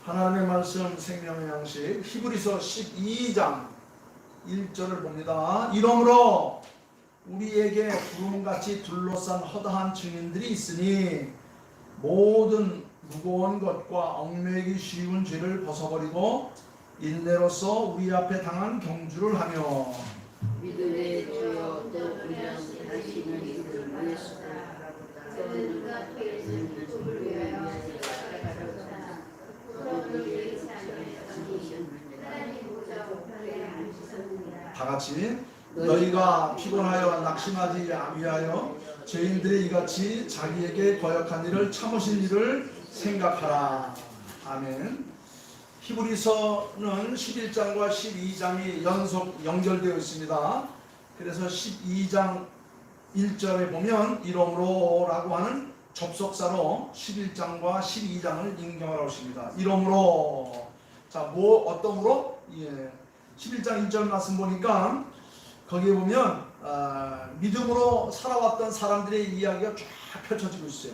하나님의 말씀 생명의 양식 히브리서 12장 1절을 봅니다. 이러므로 우리에게 구름같이 둘러싼 허다한 증인들이 있으니 모든 무거운 것과 얽매이기 쉬운 죄를 벗어버리고 인내로서 우리 앞에 당한 경주를 하며 믿음의 주여 또 우리는 당신을 이끌 위하소서. 그가 죄에서 기쁨을 위하여 살아가셨으나 그러므로 다 같이 너희가 피곤하여 낙심하지 위하여 죄인들이 이같이 자기에게 거역한 일을 참으신 일을 생각하라. 아멘. 히브리서는 11장과 12장이 연속 연결되어 있습니다. 그래서 12장 1절에 보면 이러므로 라고 하는 접속사로 11장과 12장을 인용하라고 했습니다. 이러므로 자, 어떠므로? 예. 11장 1절 말씀 보니까 거기에 보면 믿음으로 살아왔던 사람들의 이야기가 쫙 펼쳐지고 있어요.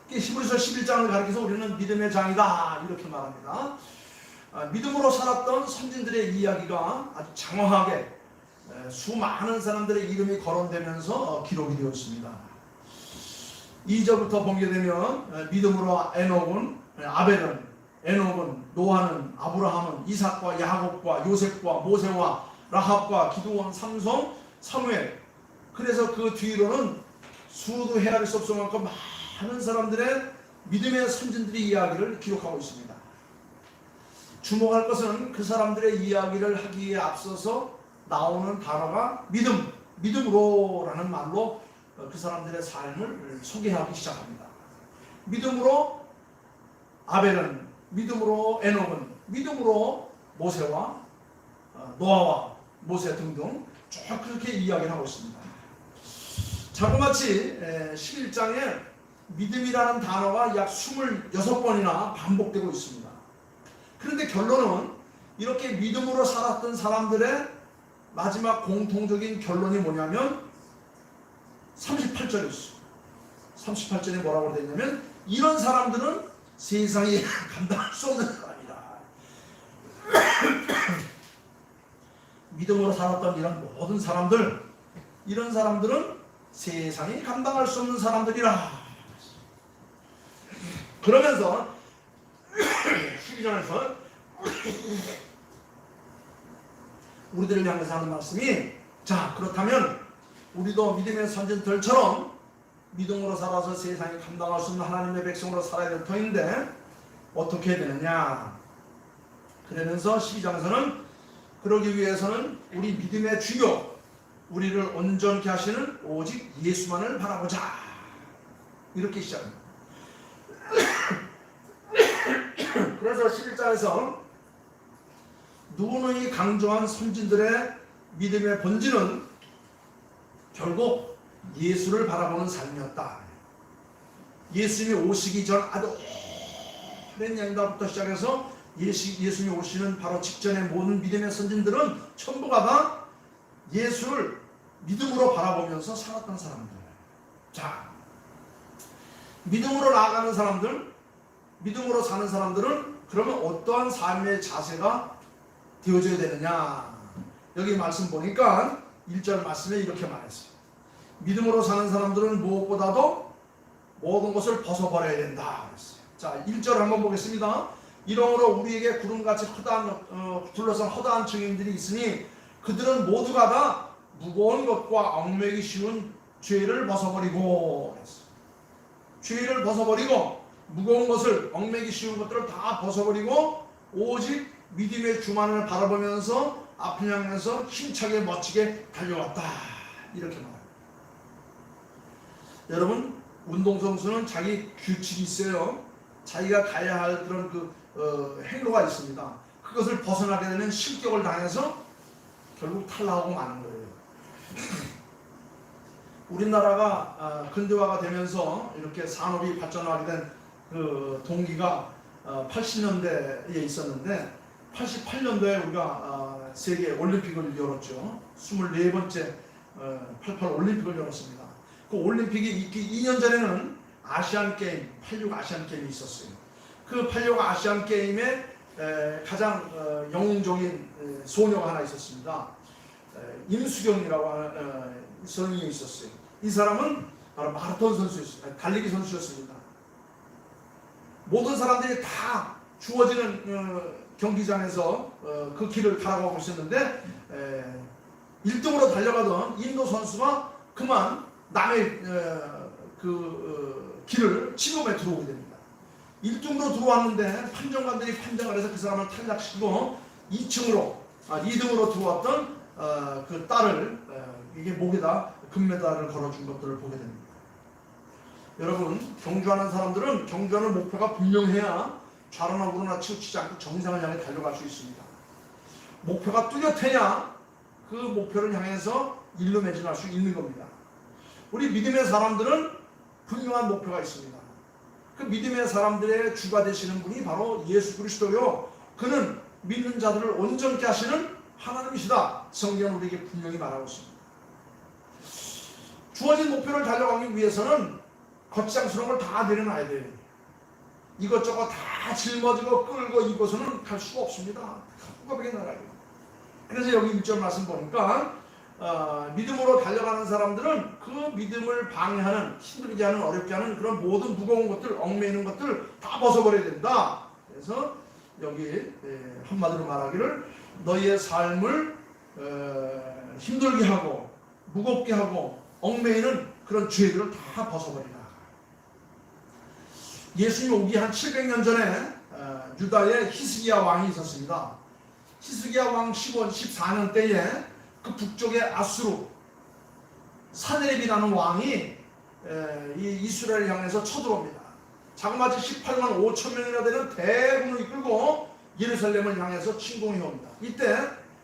히브리서 11장을 가리켜서 우리는 믿음의 장이다 이렇게 말합니다. 믿음으로 살았던 선진들의 이야기가 아주 장황하게 수많은 사람들의 이름이 거론되면서 기록이 되었습니다. 2절부터 보게 되면 믿음으로 아벨은 에녹은 노아는 아브라함은 이삭과 야곱과 요셉과 모세와 라합과 기드온 삼손 사무엘 그래서 그 뒤로는 수도 헤아릴 수 없을 만큼 많은 사람들의 믿음의 선진들의 이야기를 기록하고 있습니다. 주목할 것은 그 사람들의 이야기를 하기에 앞서서 나오는 단어가 믿음으로라는 말로 그 사람들의 삶을 소개하기 시작합니다. 믿음으로 아벨은, 믿음으로 에녹은, 믿음으로 모세와 노아와 모세 등등 쭉 그렇게 이야기를 하고 있습니다. 자그마치 11장에 믿음이라는 단어가 약 26번이나 반복되고 있습니다. 그런데 결론은 이렇게 믿음으로 살았던 사람들의 마지막 공통적인 결론이 뭐냐면 38절이었어요. 38절에 뭐라고 되어 있냐면 이런 사람들은 세상이 감당할 수 없는 사람이다. 믿음으로 살았던 이런 모든 사람들, 이런 사람들은 세상이 감당할 수 없는 사람들이라. 그러면서 12절에서 우리들을 향해서 하는 말씀이 자 그렇다면 우리도 믿음의 선진들처럼 믿음으로 살아서 세상이 감당할 수 없는 하나님의 백성으로 살아야 될 터인데 어떻게 해야 되느냐. 그러면서 12장에서는 그러기 위해서는 우리 믿음의 주요 우리를 온전케 하시는 오직 예수만을 바라보자 이렇게 시작합니다. 그래서 11장에서 누누이 강조한 선진들의 믿음의 본질은 결국 예수를 바라보는 삶이었다. 예수님이 오시기 전 아주 오랜 양다부터 시작해서 예수님이 오시는 바로 직전의 모든 믿음의 선진들은 전부가 다 예수를 믿음으로 바라보면서 살았던 사람들. 자, 믿음으로 나아가는 사람들, 믿음으로 사는 사람들은 그러면 어떠한 삶의 자세가 되어져야 되느냐. 여기 말씀 보니까 1절 말씀에 이렇게 말했어요. 믿음으로 사는 사람들은 무엇보다도 모든 것을 벗어버려야 된다. 그랬어요. 자, 1절 한번 보겠습니다. 이러므로 우리에게 구름같이 둘러싼 허다한 증인들이 있으니 그들은 모두가 다 무거운 것과 얽매이기 쉬운 죄를 벗어버리고 그랬어요. 죄를 벗어버리고 무거운 것을 얽매이기 쉬운 것들을 다 벗어버리고 오직 믿음의 주만을 바라보면서 앞을 향해서 힘차게 멋지게 달려왔다. 이렇게 말합니다. 여러분 운동선수는 자기 규칙이 있어요. 자기가 가야 할 그런 행로가 있습니다. 그것을 벗어나게 되면 실격을 당해서 결국 탈락하고 마는 거예요. 우리나라가 근대화가 되면서 이렇게 산업이 발전하게 된 그 동기가 80년대에 있었는데 88년도에 우리가 세계 올림픽을 열었죠. 24번째 88 올림픽을 열었습니다. 그 올림픽이 있기 2년 전에는 아시안게임, 86 아시안게임이 있었어요. 그 86 아시안 게임에 가장 영웅적인 소녀가 하나 있었습니다. 임수경이라고 하는 선생님이 있었어요. 이 사람은 바로 마라톤 선수였습니다. 달리기 선수였습니다. 모든 사람들이 다 주어지는 경기장에서 그 길을 달아가고 있었는데 1등으로 달려가던 인도 선수가 그만 남의 길을 침범해 들어오게 됩니다. 1등으로 들어왔는데 판정관들이 판정을 해서 그 사람을 탈락시키고 2등으로 들어왔던 그 딸을 이게 목에다 금메달을 걸어준 것들을 보게 됩니다. 여러분, 경주하는 사람들은 경주하는 목표가 분명해야 좌로나 우로나 치우치지 않고 정상을 향해 달려갈 수 있습니다. 목표가 뚜렷해야 그 목표를 향해서 일로 매진할 수 있는 겁니다. 우리 믿음의 사람들은 분명한 목표가 있습니다. 그 믿음의 사람들의 주가 되시는 분이 바로 예수 그리스도요. 그는 믿는 자들을 온전케 하시는 하나님이시다. 성경은 우리에게 분명히 말하고 있습니다. 주어진 목표를 달려가기 위해서는 거창스러운 걸 다 내려놔야 돼요. 이것저것 다 짊어지고 끌고 입어서는 갈 수가 없습니다. 한꺼번에 나가요. 그래서 여기 1절 말씀 보니까 믿음으로 달려가는 사람들은 그 믿음을 방해하는, 힘들게 하는, 어렵게 하는 그런 모든 무거운 것들, 얽매이는 것들 다 벗어버려야 된다. 그래서 여기 한마디로 말하기를 너희의 삶을 힘들게 하고 무겁게 하고 얽매이는 그런 죄들을 다 벗어버리라. 예수님 오기 한 700년 전에 유다에 히스기야 왕이 있었습니다. 히스기야 왕 14년 때에 그 북쪽의 아수르 사네립이라는 왕이 이 이스라엘을 향해서 쳐들어옵니다. 자그마치 18만 5천 명이나 되는 대군을 이끌고 예루살렘을 향해서 침공해 옵니다. 이때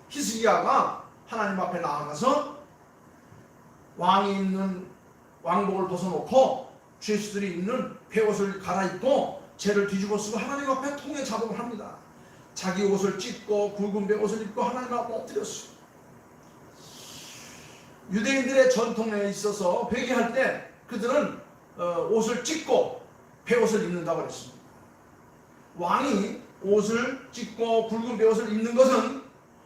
히스기야가 하나님 앞에 나아가서 왕이 입는 왕복을 벗어놓고 죄수들이 입는 베옷을 갈아입고 죄를 뒤집어 쓰고 하나님 앞에 통회 자복을 합니다. 자기 옷을 찢고 굵은 베옷을 입고 하나님 앞에 엎드렸어요. 유대인들의 전통에 있어서 회개할 때 그들은 옷을 찢고 베옷을 입는다고 그랬습니다. 왕이 옷을 찢고 굵은 베옷을 입는 것은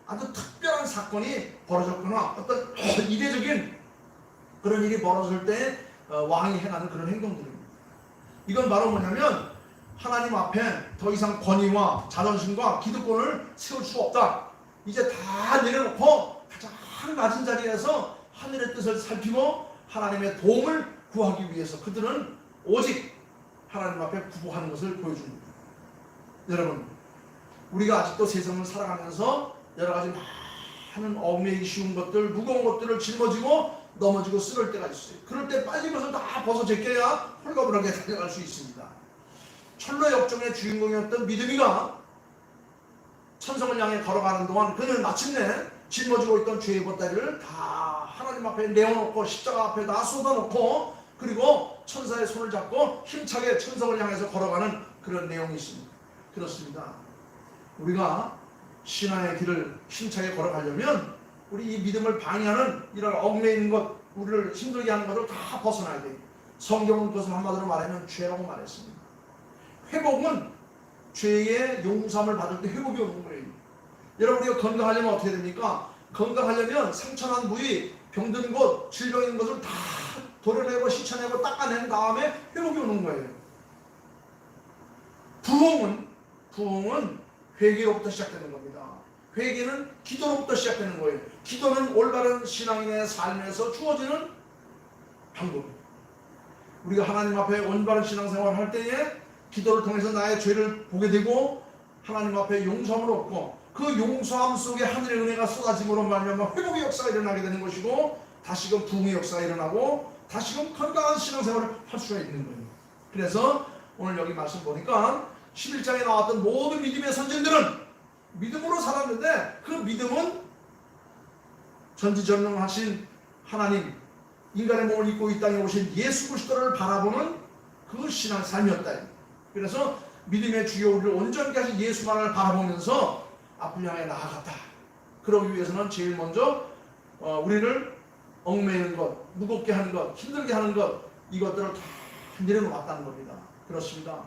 아주 특별한 사건이 벌어졌거나 어떤 이례적인 그런 일이 벌어질 때 왕이 행하는 그런 행동들입니다. 이건 바로 뭐냐면 하나님 앞에 더 이상 권위와 자존심과 기득권을 세울 수 없다. 이제 다 내려놓고 가장 낮은 자리에서 하늘의 뜻을 살피고 하나님의 도움을 구하기 위해서 그들은 오직 하나님 앞에 구보하는 것을 보여줍니다. 여러분, 우리가 아직도 세상을 살아가면서 여러 가지 많은 얽매이기 쉬운 것들, 무거운 것들을 짊어지고 넘어지고 쓰러질 때가 있어요. 그럴 때 빨리 것을 다 벗어 제껴야 홀가분하게 달려갈 수 있습니다. 철로 역정의 주인공이었던 믿음이가 천성을 향해 걸어가는 동안 그는 마침내 짊어지고 있던 죄의 보따리를 다 하나님 앞에 내어놓고 십자가 앞에 다 쏟아놓고 그리고 천사의 손을 잡고 힘차게 천성을 향해서 걸어가는 그런 내용이 있습니다. 그렇습니다. 우리가 신앙의 길을 힘차게 걸어가려면 우리 이 믿음을 방해하는 이런 얽매이는 것, 우리를 힘들게 하는 것을 다 벗어나야 돼요. 성경은 그것을 한마디로 말하면 죄라고 말했습니다. 회복은 죄의 용서함을 받을 때 회복이 오는 거예요. 여러분, 우리가 건강하려면 어떻게 됩니까? 건강하려면 상처난 부위, 병든 곳, 질병 있는 것을 다 도려내고 씻어내고 닦아낸 다음에 회복이 오는 거예요. 부흥은 회개로부터 시작되는 겁니다. 회개는 기도로부터 시작되는 거예요. 기도는 올바른 신앙인의 삶에서 주어지는 방법입니다. 우리가 하나님 앞에 올바른 신앙생활을 할 때에 기도를 통해서 나의 죄를 보게 되고 하나님 앞에 용서함을 얻고 그 용서함 속에 하늘의 은혜가 쏟아짐으로 말미암아 회복의 역사가 일어나게 되는 것이고 다시금 부흥의 역사가 일어나고 다시금 건강한 신앙생활을 할 수가 있는 거예요. 그래서 오늘 여기 말씀 보니까 11장에 나왔던 모든 믿음의 선진들은 믿음으로 살았는데 그 믿음은 전지전능하신 하나님, 인간의 몸을 입고 이 땅에 오신 예수 그리스도를 바라보는 그 신앙 삶이었다. 그래서 믿음의 주요 우리를 온전히 하신 예수만을 바라보면서 앞을 향해 나아갔다. 그러기 위해서는 제일 먼저 우리를 얽매이는 것, 무겁게 하는 것, 힘들게 하는 것, 이것들을 다 내려놓았다는 겁니다. 그렇습니다.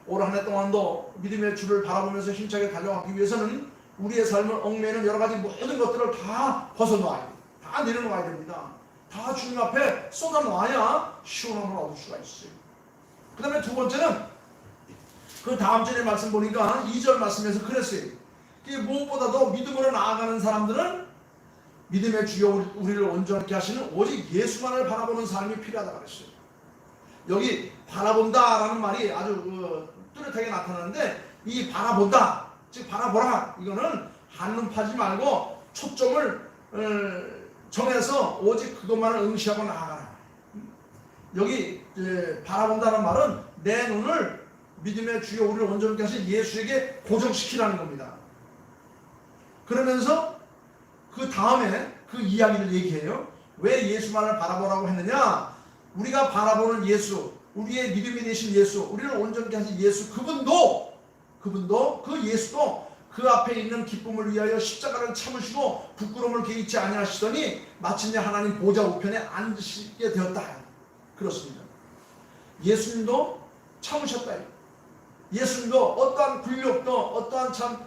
올 한 해 동안도 믿음의 주를 바라보면서 힘차게 달려가기 위해서는 우리의 삶을 얽매이는 여러 가지 모든 것들을 다 벗어놓아야 돼요. 다 내려놓아야 됩니다. 다 주님 앞에 쏟아놓아야 시원함을 얻을 수가 있어요. 그 다음에 두 번째는 그 다음 절의 말씀 보니까 2절 말씀에서 그랬어요. 무엇보다도 믿음으로 나아가는 사람들은 믿음의 주여 우리를 온전하게 하시는 오직 예수만을 바라보는 삶이 필요하다고 그랬어요. 여기 바라본다라는 말이 아주 뚜렷하게 나타나는데 이 바라본다, 즉 바라보라, 이거는 한눈파지 말고 초점을 정해서 오직 그것만을 응시하고 나아가라. 여기 바라본다는 말은 내 눈을 믿음의 주여 우리를 온전하게 하신 예수에게 고정시키라는 겁니다. 그러면서 그 다음에 그 이야기를 얘기해요. 왜 예수만을 바라보라고 했느냐? 우리가 바라보는 예수, 우리의 믿음이 되신 예수, 우리를 온전하게 하신 예수, 그분도 그 예수도 그 앞에 있는 기쁨을 위하여 십자가를 참으시고 부끄러움을 개의치 아니하시더니 마침내 하나님 보좌 우편에 앉으시게 되었다. 그렇습니다. 예수님도 참으셨다. 예수님도 어떠한 굴욕도 어떠한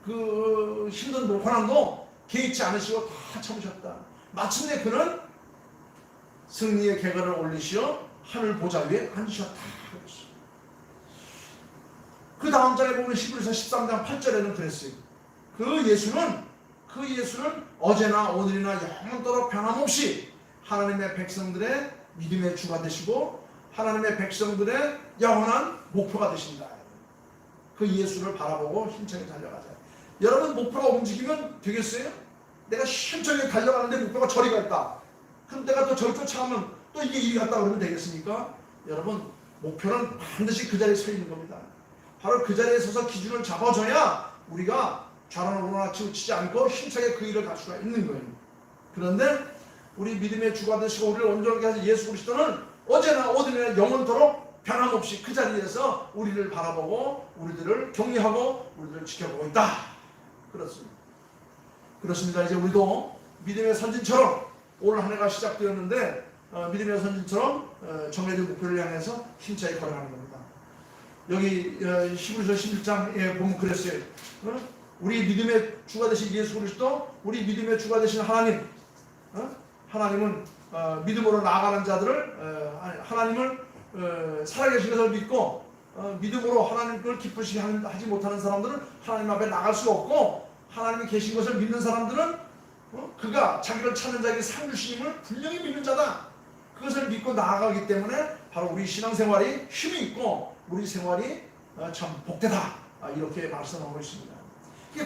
그 힘든 고난도 개의치 않으시고 다 참으셨다. 마침내 그는 승리의 궤관을 올리시어 하늘 보좌 위에 앉으셨다. 그 다음 절에 보면 히브리서 13장 8절에는 그랬어요. 그 예수는 어제나 오늘이나 영원토록 변함없이 하나님의 백성들의 믿음의 주가 되시고 하나님의 백성들의 영원한 목표가 되신다. 그 예수를 바라보고 힘차게 달려가자. 여러분, 목표가 움직이면 되겠어요? 내가 힘차게 달려가는데 목표가 저리가 있다. 그럼 내가 또 저리 쫓아가면 또 이게 이리 갔다 그러면 되겠습니까? 여러분, 목표는 반드시 그 자리에 서 있는 겁니다. 바로 그 자리에 서서 기준을 잡아줘야 우리가 좌로우로나 치우치지 않고 힘차게 그 일을 갈 수가 있는 거예요. 그런데 우리 믿음의 주가 되시고 우리를 온전하게 하신 예수 그리스도는 어제나 오늘이나 영원토록 변함없이 그 자리에서 우리를 바라보고 우리들을 격려하고 우리들을 지켜보고 있다. 그렇습니다. 이제 우리도 믿음의 선진처럼 올 한 해가 시작되었는데 믿음의 선진처럼 정해진 목표를 향해서 힘차게 걸어가는 겁니다. 여기 히브리서 11장에 보면 그랬어요. 우리 믿음의 주가 되신 예수 그리스도, 우리 믿음의 주가 되신 하나님, 하나님은 믿음으로 나아가는 자들을 하나님을 살아계신 것을 믿고 믿음으로 하나님을 기쁘시게 하지 못하는 사람들은 하나님 앞에 나갈 수 없고, 하나님이 계신 것을 믿는 사람들은 그가 자기를 찾는 자에게 상 주심을 분명히 믿는 자다. 그것을 믿고 나아가기 때문에 바로 우리 신앙생활이 힘이 있고 우리 생활이 참 복되다. 이렇게 말씀하고 있습니다.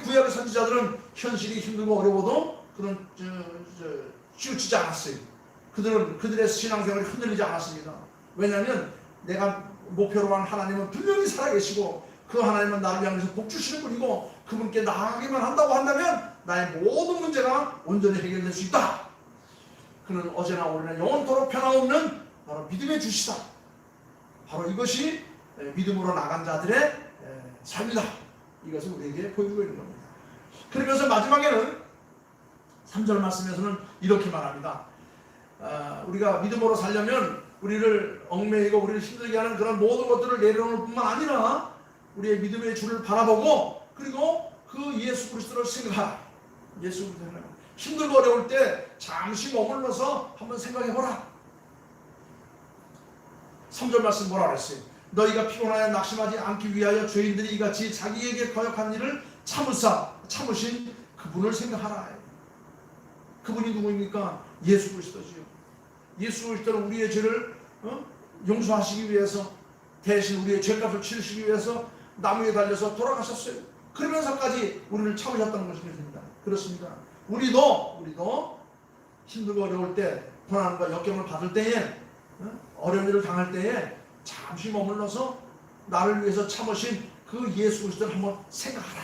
구약의 선지자들은 현실이 힘들고 어려워도 그런 치우치지 않았어요. 그들의 신앙생활이 흔들리지 않았습니다. 왜냐하면 내가 목표로 한 하나님은 분명히 살아계시고 그 하나님은 나를 향해서 복 주시는 분이고 그분께 나아가기만 한다고 한다면 나의 모든 문제가 온전히 해결될 수 있다. 그는 어제나 오늘이나 영원토록 변함없는 바로 믿음의 주시다. 바로 이것이 믿음으로 나간 자들의 삶이다. 이것을 우리에게 보여주고 있는 겁니다. 그러면서 마지막에는 3절 말씀에서는 이렇게 말합니다. 우리가 믿음으로 살려면 우리를 얽매이고 우리를 힘들게 하는 그런 모든 것들을 내려놓을 뿐만 아니라 우리의 믿음의 주를 바라보고 그리고 그 예수 그리스도를 생각하라. 예수 그리스도를 힘들고 어려울 때 잠시 머물러서 한번 생각해보라. 3절 말씀 뭐라 그랬어요? 너희가 피곤하여 낙심하지 않기 위하여 죄인들이 이같이 자기에게 거역한 일을 참으신 그분을 생각하라. 그분이 누구입니까? 예수 그리스도지요. 예수 그리스도는 우리의 죄를 용서하시기 위해서 대신 우리의 죄값을 치르시기 위해서 나무에 달려서 돌아가셨어요. 그러면서까지 우리를 참으셨다는 것입니다. 그렇습니다. 우리도 힘들고 어려울 때, 고난과 역경을 받을 때에, 어려운 일을 당할 때에 잠시 머물러서 나를 위해서 참으신 그 예수 그리스도를 한번 생각하라.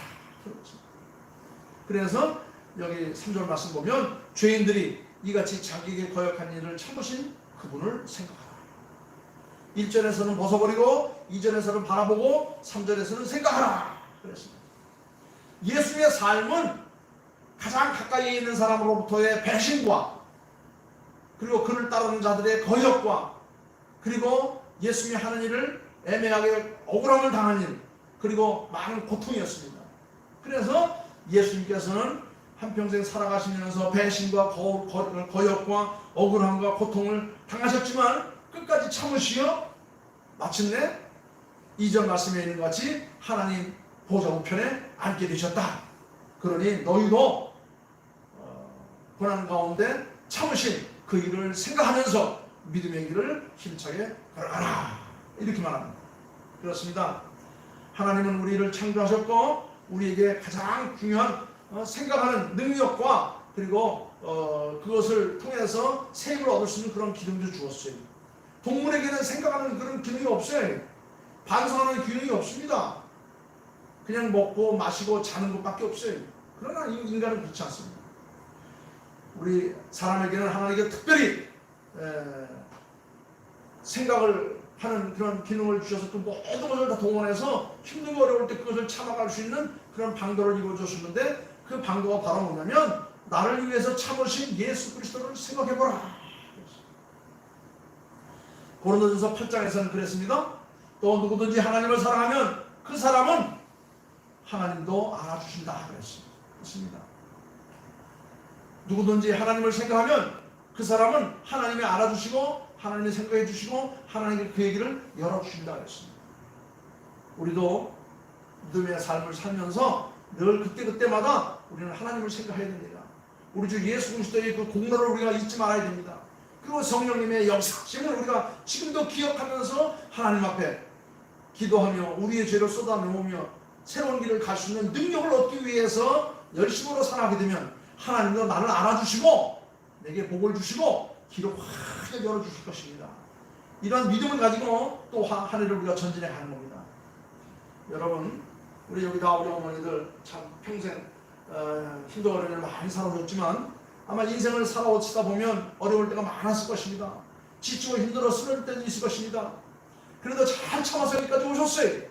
그래서 여기 3절 말씀 보면 죄인들이 이같이 자기에게 거역한 일을 참으신 그분을 생각하라. 1절에서는 벗어버리고 2절에서는 바라보고 3절에서는 생각하라. 그랬습니다. 예수의 삶은 가장 가까이에 있는 사람으로부터의 배신과 그리고 그를 따르는 자들의 거역과 그리고 예수님이 하는 일을 애매하게 억울함을 당한 일, 그리고 많은 고통이었습니다. 그래서 예수님께서는 한평생 살아가시면서 배신과 거역과 억울함과 고통을 당하셨지만 끝까지 참으시어 마침내 2절 말씀에 있는 것 같이 하나님 보좌 우편에 앉게 되셨다. 그러니 너희도 고난 가운데 참으신 그 일을 생각하면서 믿음의 길을 힘차게 걸어가라. 이렇게 말합니다. 그렇습니다. 하나님은 우리를 창조하셨고 우리에게 가장 중요한 생각하는 능력과 그리고 그것을 통해서 세임을 얻을 수 있는 그런 기능도 주었어요. 동물에게는 생각하는 그런 기능이 없어요. 반성하는 기능이 없습니다. 그냥 먹고 마시고 자는 것밖에 없어요. 그러나 인간은 그렇지 않습니다. 우리 사람에게는 하나님께 특별히 생각을 하는 그런 기능을 주셔서 그 모든 것을 다 동원해서 힘들고 어려울 때 그것을 참아갈 수 있는 그런 방도를 이루어줬었는데 그 방도가 바로 뭐냐면 나를 위해서 참으신 예수 그리스도를 생각해보라. 고린도전서 8장에서는 그랬습니다. 또 누구든지 하나님을 사랑하면 그 사람은 하나님도 알아주신다 그랬습니다. 누구든지 하나님을 생각하면 그 사람은 하나님이 알아주시고 하나님이 생각해 주시고 하나님이 그 얘기를 열어주신다 그랬습니다. 우리도 믿음의 삶을 살면서 늘 그때그때마다 우리는 하나님을 생각해야 됩니다. 우리 주 예수 그리스도의 그 공로를 우리가 잊지 말아야 됩니다. 그리고 성령님의 역사심을 우리가 지금도 기억하면서 하나님 앞에 기도하며 우리의 죄를 쏟아놓으며 새로운 길을 갈 수 있는 능력을 얻기 위해서 열심으로 살아가게 되면 하나님도 나를 알아주시고 내게 복을 주시고 길을 확 열어주실 것입니다. 이런 믿음을 가지고 또 한 해를 우리가 전진해 가는 겁니다. 여러분, 우리 여기 다 우리 어머니들 참 평생 힘든 어려움을 많이 살아오셨지만 아마 인생을 살아오시다 보면 어려울 때가 많았을 것입니다. 지치고 힘들어 쓰러질 때도 있을 것입니다. 그래도 잘 참아서 여기까지 오셨어요.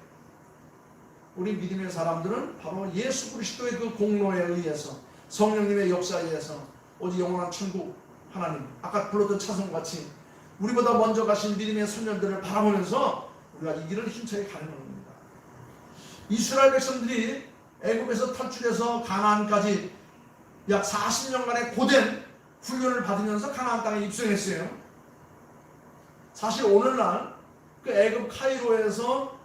우리 믿음의 사람들은 바로 예수 그리스도의 그 공로에 의해서 성령님의 역사에 의해서 오직 영원한 천국 하나님, 아까 불렀던 찬송같이 우리보다 먼저 가신 믿음의 선녀들을 바라보면서 우리가 이 길을 힘차게 가는 겁니다. 이스라엘 백성들이 애굽에서 탈출해서 가나안까지 약 40년간의 고된 훈련을 받으면서 가나안 땅에 입성했어요. 사실 오늘날 그 애굽 카이로에서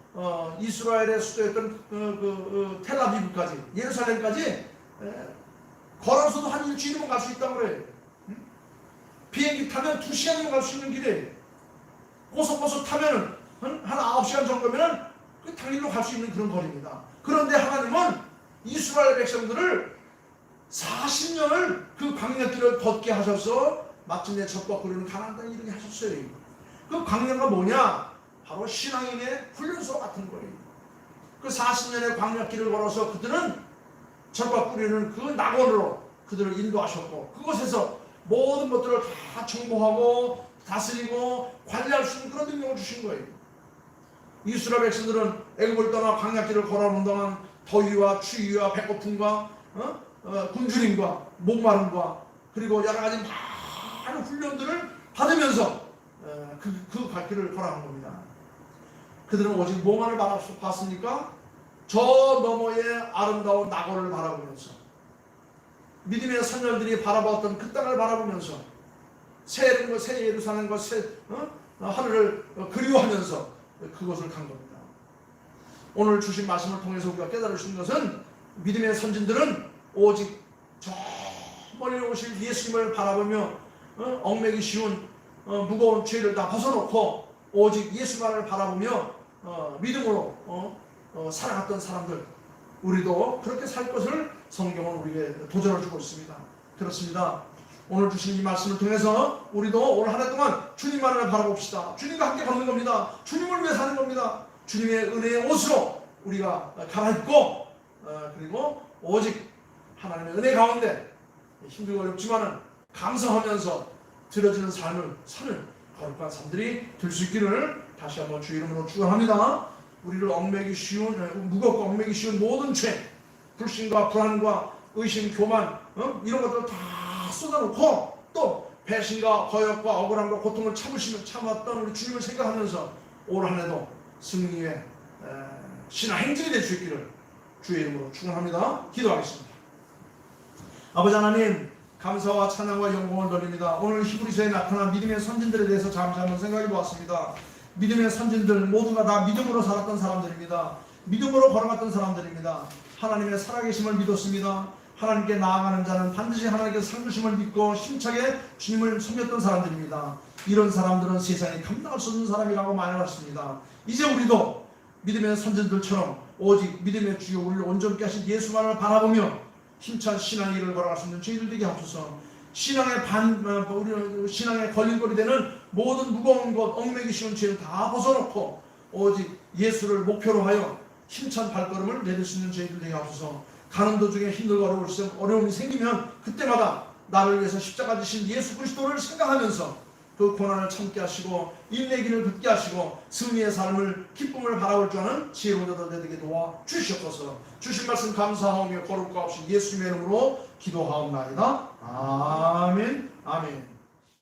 이스라엘의 수도였던 텔아비브까지 예루살렘까지 걸어서도 한 일주일이면 갈 수 있다고 그래요. 비행기 타면 2시간이면 갈 수 있는 길이에요. 고속버스 타면 한 9시간 정도면 그 당일로 갈 수 있는 그런 거리입니다. 그런데 하나님은 이스라엘 백성들을 40년을 그 광야길을 걷게 하셔서 마침내 적박거리는 가나안 땅에 이르게 하셨어요. 그 광야가 뭐냐? 바로 신앙인의 훈련소 같은 거예요. 그 40년의 광야길을 걸어서 그들은 적박거리는 그 낙원으로 그들을 인도하셨고 그곳에서 모든 것들을 다 정복하고 다스리고 관리할 수 있는 그런 능력을 주신 거예요. 이스라엘 백성들은 애굽을 떠나 광야길을 걸어오는 동안 더위와 추위와 배고픔과 굶주림과 목마름과 그리고 여러 가지 많은 훈련들을 받으면서 그 갈 길을 걸어간 겁니다. 그들은 오직 뭐만을 봤습니까? 저 너머의 아름다운 낙원을 바라보면서 믿음의 선열들이 바라봤던 그 땅을 바라보면서 새 예루살렘과 새 하늘을 그리워하면서 그곳을 간 겁니다. 오늘 주신 말씀을 통해서 우리가 깨달을 수 있는 것은 믿음의 선진들은 오직 저 멀리 오실 예수님을 바라보며 얽매기 쉬운 무거운 죄를 다 벗어놓고 오직 예수만을 바라보며 믿음으로 살아갔던 사람들, 우리도 그렇게 살 것을 성경은 우리에게 도전을 주고 있습니다. 그렇습니다. 오늘 주신 이 말씀을 통해서 우리도 올 한 해 동안 주님만을 바라봅시다. 주님과 함께 걷는 겁니다. 주님을 위해 사는 겁니다. 주님의 은혜의 옷으로 우리가 갈아입고 그리고 오직 하나님의 은혜 가운데 힘들고 어렵지만은 감사하면서 들어지는 삶을 사는 거룩한 삶들이 될 수 있기를 다시 한번 주 이름으로 축원합니다. 우리를 얽매기 쉬운 무겁고 얽매기 쉬운 모든 죄, 불신과 불안과 의심, 교만 이런 것들을 다 쏟아놓고 또 배신과 거역과 억울함과 고통을 참았던 우리 주님을 생각하면서 올 한 해도 승리의 신앙 행진이 될 수 있기를 주의 이름으로 축원합니다. 기도하겠습니다. 아버지 하나님, 감사와 찬양과 영광을 돌립니다. 오늘 히브리서에 나타난 믿음의 선진들에 대해서 잠시 한번 생각해 보았습니다. 믿음의 선진들 모두가 다 믿음으로 살았던 사람들입니다. 믿음으로 걸어갔던 사람들입니다. 하나님의 살아계심을 믿었습니다. 하나님께 나아가는 자는 반드시 하나님께 상주심을 믿고 힘차게 주님을 섬겼던 사람들입니다. 이런 사람들은 세상에 감당할 수 없는 사람이라고 말했습니다. 이제 우리도 믿음의 선진들처럼 오직 믿음의 주요 우리를 온전케 하신 예수만을 바라보며 힘찬 신앙의 길을 걸어갈 수 있는 저희들 되게 하옵소서. 신앙의 신앙의 걸림돌이 되는 모든 무거운 것, 얽매기 쉬운 죄를 다 벗어놓고 오직 예수를 목표로 하여 힘찬 발걸음을 내릴 수 있는 저희들 되게 하옵소서. 가는 도중에 힘들고 어려움이 생기면 그때마다 나를 위해서 십자가 지신 예수 그리스도를 생각하면서 그 고난을 참게 하시고 인내기를 붙게 하시고 승리의 삶을 기쁨을 바라볼 줄 아는 지혜로운 자들 되게 도와 주시옵소서. 주신 말씀 감사하며 거룩과 없이 예수님의 이름으로 기도하옵나이다. 아멘. 아멘.